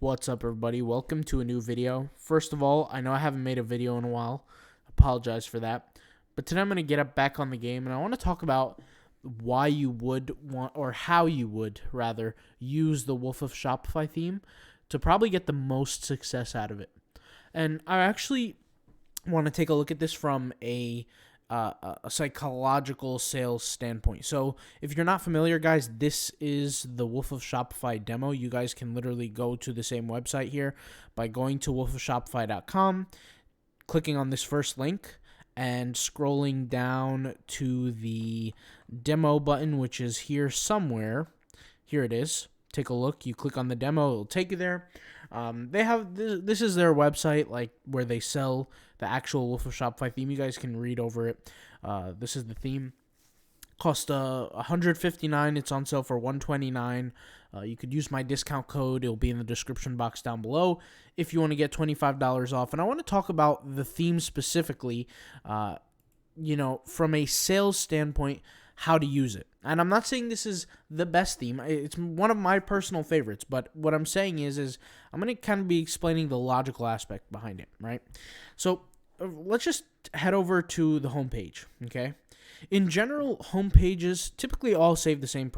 What's up, everybody? Welcome to a new video. First of all, I know I haven't made a video in a while. Apologize for that. But today I'm going to get up back on the game, and I want to talk about why you would want, or how you would rather, use the Wolf of Shopify theme to probably get the most success out of it. And I actually want to take a look at this from a psychological sales standpoint. So if you're not familiar, guys, this is the Wolf of Shopify demo. You guys can literally go to the same website here by going to wolfofshopify.com, clicking on this first link, and scrolling down to the demo button, which is here somewhere. Here it is. Take a look. You click on the demo, it'll take you there. They have this is their website, like where they sell the actual Wolf of Shopify theme. You guys can read over it. This is the theme. Cost $159. It's on sale for $129. You could use my discount code. It'll be in the description box down below if you want to get $25 off. And I want to talk about the theme specifically, from a sales standpoint, how to use it. And I'm not saying this is the best theme. It's one of my personal favorites. But what I'm saying is I'm going to kind of be explaining the logical aspect behind it, right? So let's just head over to the homepage, okay? In general, homepages typically all share the same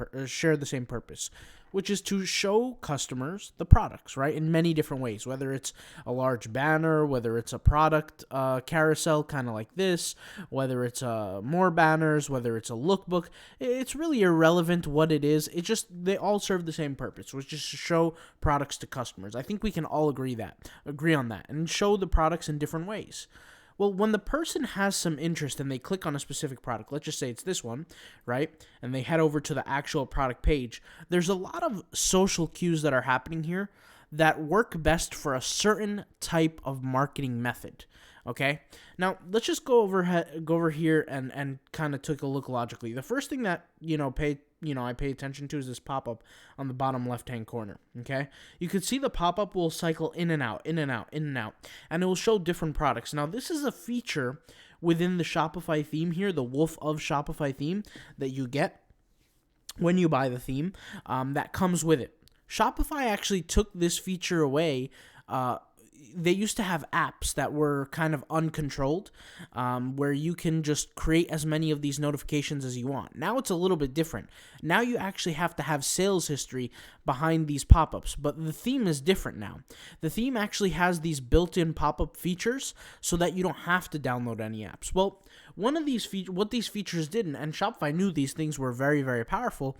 purpose, which is to show customers the products, right, in many different ways, whether it's a large banner, whether it's a product carousel kind of like this, whether it's more banners, whether it's a lookbook. It's really irrelevant what it is. It's just they all serve the same purpose, which is to show products to customers. I think we can all agree on that, and show the products in different ways. Well, when the person has some interest and they click on a specific product, let's just say it's this one, right? And they head over to the actual product page, there's a lot of social cues that are happening here that work best for a certain type of marketing method, okay? Now, let's just go over here and kind of take a look logically. The first thing that, I pay attention to is this pop-up on the bottom left-hand corner, okay? You can see the pop-up will cycle in and out, in and out, in and out, and it will show different products. Now, this is a feature within the Shopify theme here, the Wolf of Shopify theme that you get when you buy the theme that comes with it. Shopify actually took this feature away. They used to have apps that were kind of uncontrolled, where you can just create as many of these notifications as you want. Now it's a little bit different. Now you actually have to have sales history behind these pop-ups, but the theme is different now. The theme actually has these built-in pop-up features so that you don't have to download any apps. Well, one of these what these features did, and Shopify knew these things were very, very powerful.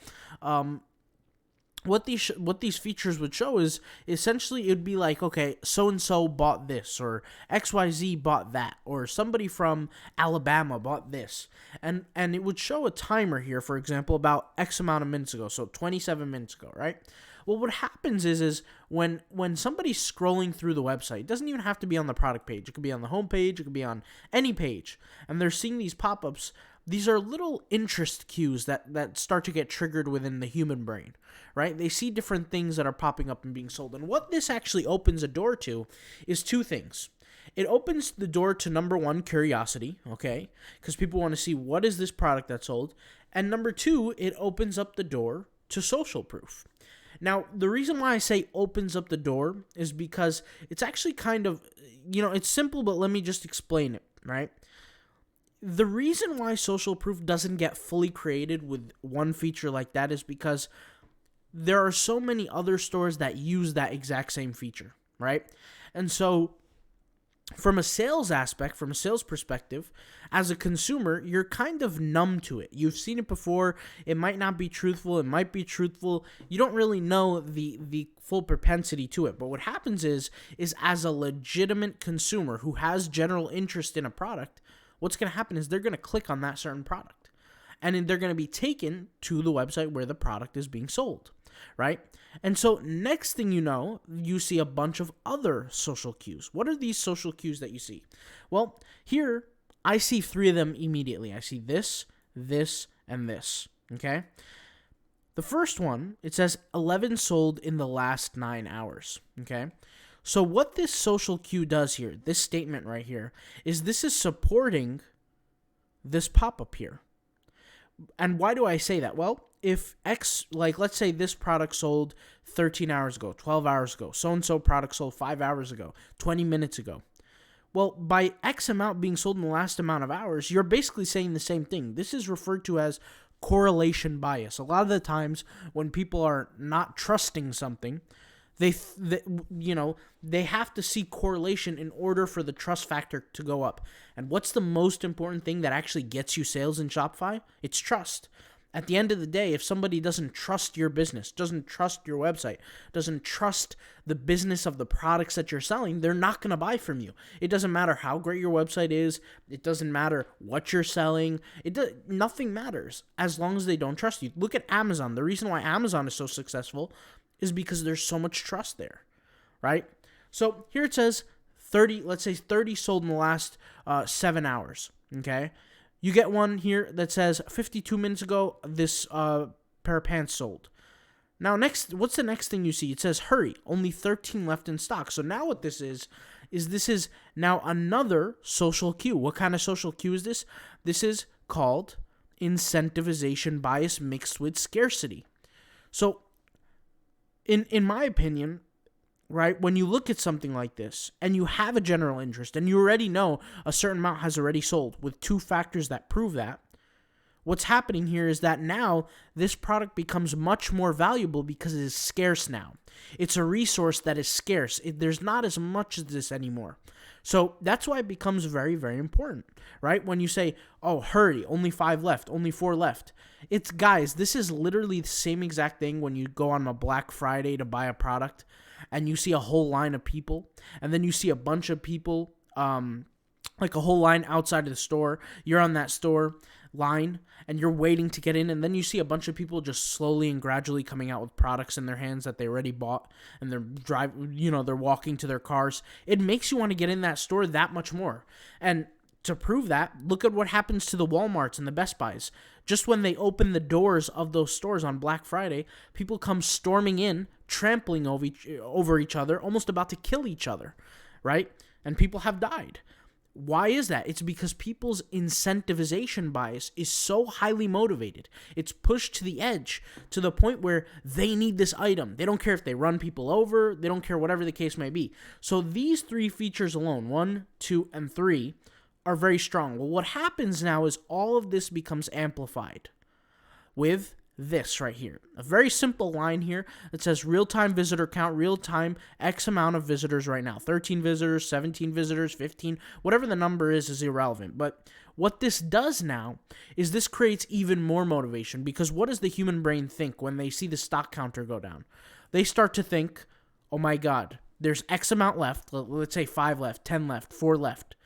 What these features would show is essentially it would be like, okay, so-and-so bought this, or XYZ bought that, or somebody from Alabama bought this. And it would show a timer here, for example, about X amount of minutes ago, so 27 minutes ago, right? Well, what happens is when somebody's scrolling through the website, it doesn't even have to be on the product page. It could be on the home page, it could be on any page, and they're seeing these pop-ups. These are little interest cues that start to get triggered within the human brain, right? They see different things that are popping up and being sold. And what this actually opens a door to is two things. It opens the door to, number one, curiosity, okay? Because people want to see, what is this product that's sold? And number two, it opens up the door to social proof. Now, the reason why I say opens up the door is because it's actually kind of, it's simple, but let me just explain it, right? The reason why social proof doesn't get fully created with one feature like that is because there are so many other stores that use that exact same feature, right? And so from a sales aspect, from a sales perspective, as a consumer, you're kind of numb to it. You've seen it before. It might not be truthful. It might be truthful. You don't really know the full propensity to it. But what happens is as a legitimate consumer who has general interest in a product, what's going to happen is they're going to click on that certain product, and then they're going to be taken to the website where the product is being sold, right? And so next thing you know, you see a bunch of other social cues. What are these social cues that you see? Well, here I see three of them immediately. I see this, this, and this, okay? The first one, it says 11 sold in the last 9 hours, okay? So what this social cue does here, this statement right here, is this is supporting this pop-up here. And why do I say that? Well, if X, like, let's say this product sold 13 hours ago, 12 hours ago, so-and-so product sold 5 hours ago, 20 minutes ago. Well, by X amount being sold in the last amount of hours, you're basically saying the same thing. This is referred to as correlation bias. A lot of the times when people are not trusting something, they have to see correlation in order for the trust factor to go up. And what's the most important thing that actually gets you sales in Shopify? It's trust. At the end of the day, if somebody doesn't trust your business, doesn't trust your website, doesn't trust the business of the products that you're selling, they're not going to buy from you. It doesn't matter how great your website is. It doesn't matter what you're selling. Nothing matters as long as they don't trust you. Look at Amazon. The reason why Amazon is so successful is because there's so much trust there, right? So here it says 30, let's say 30 sold in the last 7 hours, okay? You get one here that says 52 minutes ago, this pair of pants sold. Now, what's the next thing you see? It says, hurry, only 13 left in stock. So now what this is this is now another social cue. What kind of social cue is this? This is called incentivization bias mixed with scarcity. So, in my opinion, right, when you look at something like this and you have a general interest and you already know a certain amount has already sold with 2 factors that prove that, what's happening here is that now this product becomes much more valuable because it is scarce now. It's a resource that is scarce. There's not as much of this anymore. So that's why it becomes very, very important, right? When you say, oh, hurry, only 5 left, only 4 left. Guys, this is literally the same exact thing when you go on a Black Friday to buy a product and you see a whole line of people, and then you see a bunch of people, like a whole line outside of the store. You're on that store line, and you're waiting to get in, and then you see a bunch of people just slowly and gradually coming out with products in their hands that they already bought, and they're walking to their cars. It makes you want to get in that store that much more. And to prove that, look at what happens to the Walmarts and the Best Buys. Just when they open the doors of those stores on Black Friday, people come storming in, trampling over each other, almost about to kill each other, right? And people have died. Why is that? It's because people's incentivization bias is so highly motivated. It's pushed to the edge to the point where they need this item. They don't care if they run people over. They don't care, whatever the case may be. So these 3 features alone, 1, 2, and 3, are very strong. Well, what happens now is all of this becomes amplified with this right here. A very simple line here that says real-time visitor count, real-time X amount of visitors right now. 13 visitors, 17 visitors, 15, whatever the number is irrelevant. But what this does now is this creates even more motivation, because what does the human brain think when they see the stock counter go down? They start to think, oh my God, there's X amount left. Let's say 5 left, 10 left, 4 left.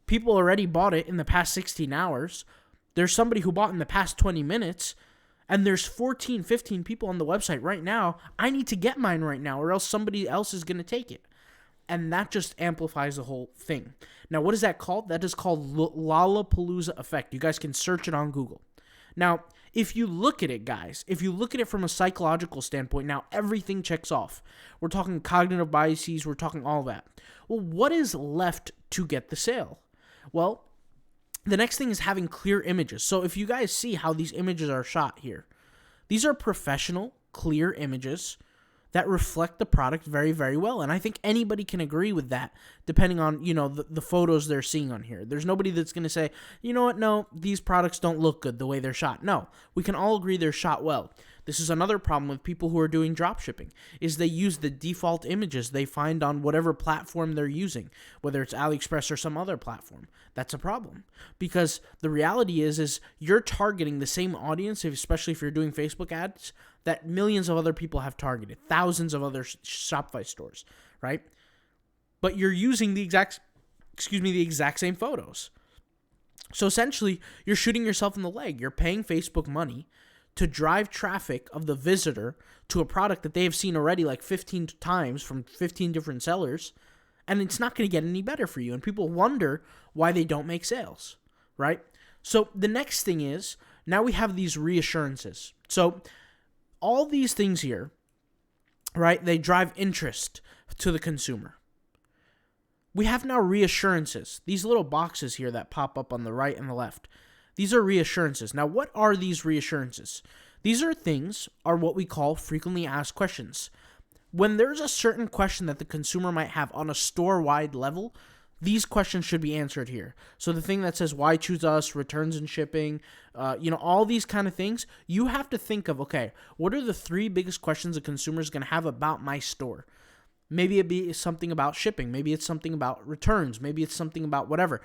People already bought it in the past 16 hours. There's somebody who bought in the past 20 minutes. And there's 14, 15 people on the website right now. I need to get mine right now, or else somebody else is going to take it. And that just amplifies the whole thing. Now, what is that called? That is called Lollapalooza effect. You guys can search it on Google. Now, if you look at it, guys, if you look at it from a psychological standpoint, now everything checks off. We're talking cognitive biases. We're talking all that. Well, what is left to get the sale? Well, the next thing is having clear images. So if you guys see how these images are shot here, these are professional, clear images that reflect the product very, very well. And I think anybody can agree with that, depending on, the photos they're seeing on here. There's nobody that's going to say, you know what, no, these products don't look good the way they're shot. No, we can all agree they're shot well. This is another problem with people who are doing drop shipping, is they use the default images they find on whatever platform they're using, whether it's AliExpress or some other platform. That's a problem, because the reality is you're targeting the same audience, especially if you're doing Facebook ads, that millions of other people have targeted, thousands of other Shopify stores, right? But you're using the exact same photos. So essentially, you're shooting yourself in the leg. You're paying Facebook money to drive traffic of the visitor to a product that they have seen already like 15 times from 15 different sellers, and it's not going to get any better for you. And people wonder why they don't make sales, right? So the next thing is, now we have these reassurances. So all these things here, right, they drive interest to the consumer. We have now reassurances, these little boxes here that pop up on the right and the left. These are reassurances. Now, what are these reassurances? These are what we call frequently asked questions. When there's a certain question that the consumer might have on a store-wide level, these questions should be answered here. So the thing that says why choose us, returns and shipping, all these kind of things, you have to think of, okay, what are the 3 biggest questions a consumer is going to have about my store? Maybe it be something about shipping. Maybe it's something about returns. Maybe it's something about whatever.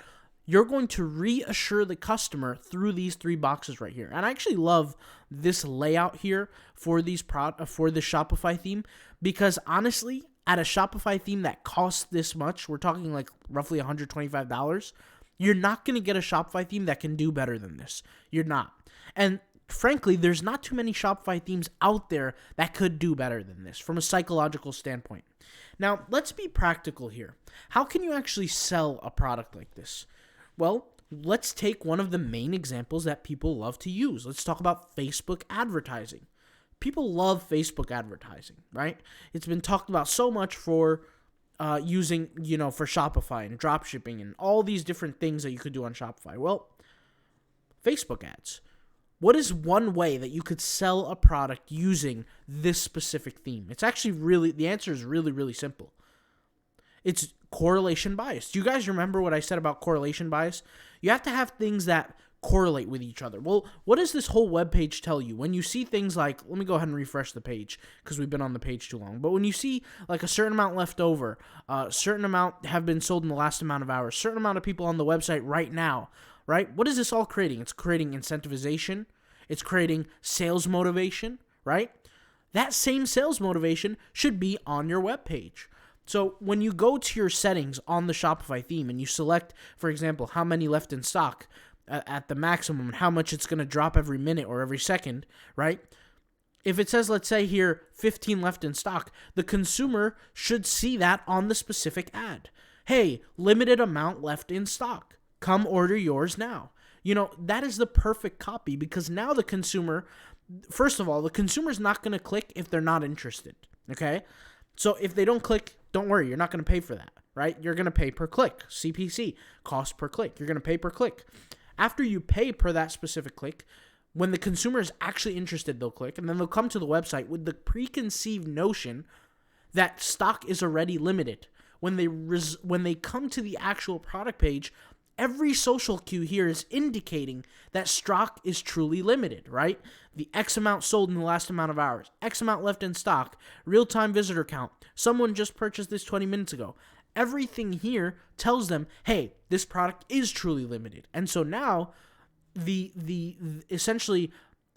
You're going to reassure the customer through these 3 boxes right here. And I actually love this layout here for for the Shopify theme, because honestly, at a Shopify theme that costs this much, we're talking like roughly $125, you're not going to get a Shopify theme that can do better than this. You're not. And frankly, there's not too many Shopify themes out there that could do better than this from a psychological standpoint. Now, let's be practical here. How can you actually sell a product like this? Well, let's take one of the main examples that people love to use. Let's talk about Facebook advertising. People love Facebook advertising, right? It's been talked about so much for using, for Shopify and drop shipping and all these different things that you could do on Shopify. Well, Facebook ads. What is one way that you could sell a product using this specific theme? It's actually the answer is really, really simple. It's correlation bias. Do you guys remember what I said about correlation bias? You have to have things that correlate with each other. Well, what does this whole web page tell you? When you see things like, let me go ahead and refresh the page because we've been on the page too long. But when you see like a certain amount left over, a certain amount have been sold in the last amount of hours, certain amount of people on the website right now, right? What is this all creating? It's creating incentivization. It's creating sales motivation, right? That same sales motivation should be on your web page. So when you go to your settings on the Shopify theme and you select, for example, how many left in stock at the maximum and how much it's going to drop every minute or every second, right? If it says, let's say here, 15 left in stock, the consumer should see that on the specific ad. Hey, limited amount left in stock. Come order yours now. That is the perfect copy, because now the consumer, first of all, the consumer's not going to click if they're not interested, okay? So if they don't click, don't worry, you're not going to pay for that, right? You're going to pay per click, CPC, cost per click. You're going to pay per click. After you pay per that specific click, when the consumer is actually interested, they'll click, and then they'll come to the website with the preconceived notion that stock is already limited. When they come to the actual product page, every social cue here is indicating that stock is truly limited, right? The X amount sold in the last amount of hours, X amount left in stock, real-time visitor count, someone just purchased this 20 minutes ago. Everything here tells them, hey, this product is truly limited. And so now, essentially,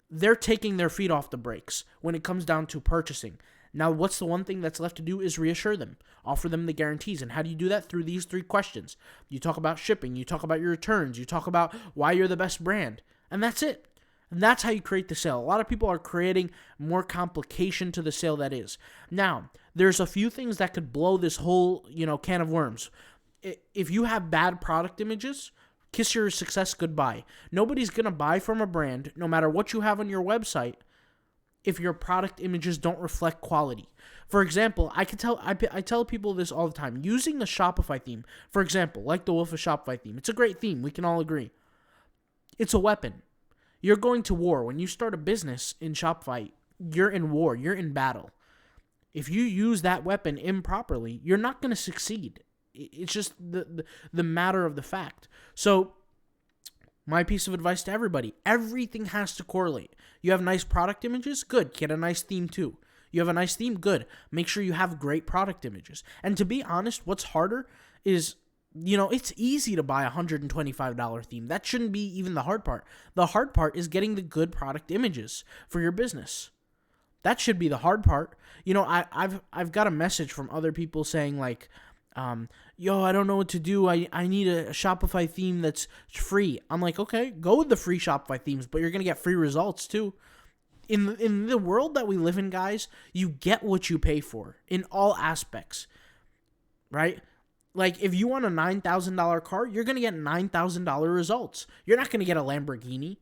they're taking their feet off the brakes when it comes down to purchasing. Now, what's the one thing that's left to do is reassure them, offer them the guarantees. And how do you do that? Through these 3 questions. You talk about shipping, you talk about your returns, you talk about why you're the best brand, and that's it. And that's how you create the sale. A lot of people are creating more complication to the sale that is. Now, there's a few things that could blow this whole, can of worms. If you have bad product images, kiss your success goodbye. Nobody's going to buy from a brand, no matter what you have on your website, if your product images don't reflect quality. For example, I tell people this all the time. Using the Shopify theme, for example, like the Wolf of Shopify theme, it's a great theme. We can all agree. It's a weapon. You're going to war. When you start a business in Shopify, you're in war. You're in battle. If you use that weapon improperly, you're not going to succeed. It's just the matter of the fact. So my piece of advice to everybody, everything has to correlate. You have nice product images? Good. Get a nice theme too. You have a nice theme? Good. Make sure you have great product images. And to be honest, what's harder is, it's easy to buy a $125 theme. That shouldn't be even the hard part. The hard part is getting the good product images for your business. That should be the hard part. I've got a message from other people saying like, I don't know what to do. I need a Shopify theme that's free. I'm like, okay, go with the free Shopify themes, but you're going to get free results too. In the world that we live in, guys, you get what you pay for in all aspects, right? Like, if you want a $9,000 car, you're going to get $9,000 results. You're not going to get a Lamborghini,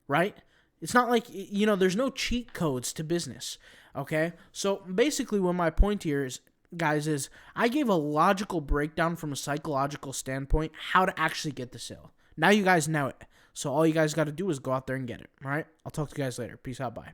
right? It's not like, there's no cheat codes to business, okay? So basically what my point here is, guys, is I gave a logical breakdown from a psychological standpoint how to actually get the sale. Now you guys know it. So all you guys got to do is go out there and get it. All right. I'll talk to you guys later. Peace out. Bye.